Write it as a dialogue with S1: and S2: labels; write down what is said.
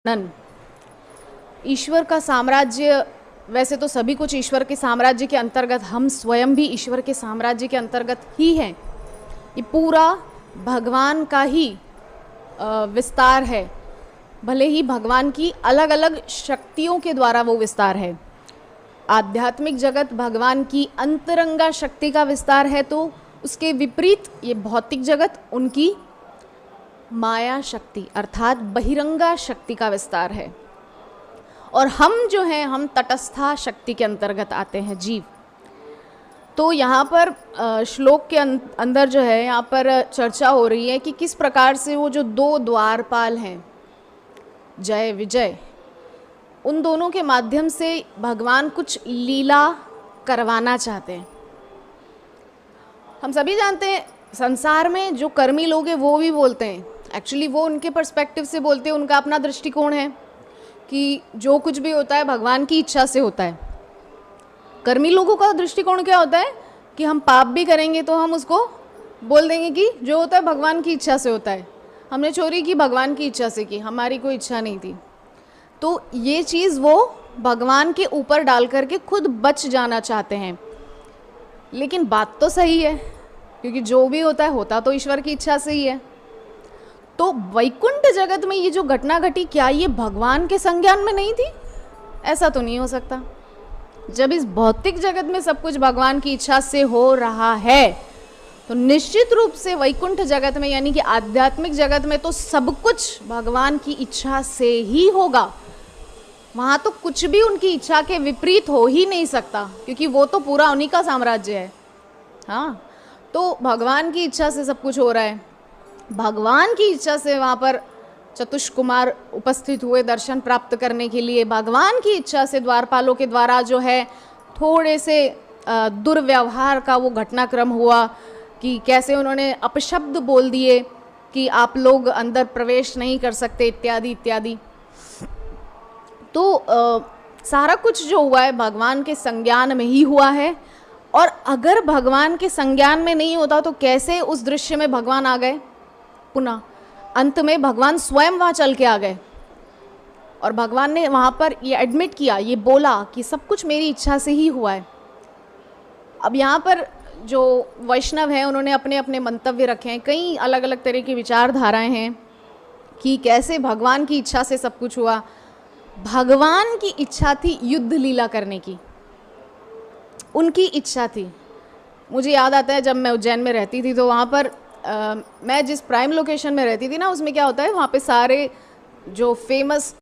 S1: None ईश्वर का साम्राज्य, वैसे तो सभी कुछ ईश्वर के साम्राज्य के अंतर्गत, हम स्वयं भी ईश्वर के साम्राज्य के अंतर्गत ही हैं। ये पूरा भगवान का ही विस्तार है, भले ही भगवान की अलग अलग शक्तियों के द्वारा वो विस्तार है। आध्यात्मिक जगत भगवान की अंतरंगा शक्ति का विस्तार है, तो उसके विपरीत ये भौतिक जगत उनकी माया शक्ति अर्थात बहिरंगा शक्ति का विस्तार है। और हम जो हैं, हम तटस्था शक्ति के अंतर्गत आते हैं, जीव। तो यहाँ पर श्लोक के अंदर जो है, यहाँ पर चर्चा हो रही है कि किस प्रकार से वो जो दो द्वारपाल हैं, जय विजय, उन दोनों के माध्यम से भगवान कुछ लीला करवाना चाहते हैं। हम सभी जानते हैं संसार में जो कर्मी लोग हैं वो भी बोलते हैं, एक्चुअली वो उनके पर्सपेक्टिव से बोलते हैं, उनका अपना दृष्टिकोण है कि जो कुछ भी होता है भगवान की इच्छा से होता है। कर्मी लोगों का दृष्टिकोण क्या होता है कि हम पाप भी करेंगे तो हम उसको बोल देंगे कि जो होता है भगवान की इच्छा से होता है। हमने चोरी की भगवान की इच्छा से की, हमारी कोई इच्छा नहीं थी। तो ये चीज़ वो भगवान के ऊपर डाल करके खुद बच जाना चाहते हैं। लेकिन बात तो सही है, क्योंकि जो भी होता तो ईश्वर की इच्छा से ही है। तो वैकुंठ जगत में ये जो घटना घटी, क्या ये भगवान के संज्ञान में नहीं थी? ऐसा तो नहीं हो सकता। जब इस भौतिक जगत में सब कुछ भगवान की इच्छा से हो रहा है, तो निश्चित रूप से वैकुंठ जगत में यानी कि आध्यात्मिक जगत में तो सब कुछ भगवान की इच्छा से ही होगा। वहाँ तो कुछ भी उनकी इच्छा के विपरीत हो ही नहीं सकता, क्योंकि वो तो पूरा उन्हीं का साम्राज्य है। हाँ, तो भगवान की इच्छा से सब कुछ हो रहा है। भगवान की इच्छा से वहाँ पर चतुष्कुमार उपस्थित हुए दर्शन प्राप्त करने के लिए। भगवान की इच्छा से द्वारपालों के द्वारा जो है थोड़े से दुर्व्यवहार का वो घटनाक्रम हुआ कि कैसे उन्होंने अपशब्द बोल दिए कि आप लोग अंदर प्रवेश नहीं कर सकते, इत्यादि इत्यादि। तो सारा कुछ जो हुआ है भगवान के संज्ञान में ही हुआ है। और अगर भगवान के संज्ञान में नहीं होता तो कैसे उस दृश्य में भगवान आ गए? पुनः अंत में भगवान स्वयं वहाँ चल के आ गए और भगवान ने वहाँ पर ये एडमिट किया, ये बोला कि सब कुछ मेरी इच्छा से ही हुआ है। अब यहाँ पर जो वैष्णव हैं उन्होंने अपने अपने मंतव्य रखे हैं, कई अलग अलग तरह की विचारधाराएं हैं कि कैसे भगवान की इच्छा से सब कुछ हुआ। भगवान की इच्छा थी युद्ध लीला करने की, उनकी इच्छा थी। मुझे याद आता है जब मैं उज्जैन में रहती थी तो वहाँ पर मैं जिस प्राइम लोकेशन में रहती थी ना, उसमें क्या होता है, वहाँ पे सारे जो फेमस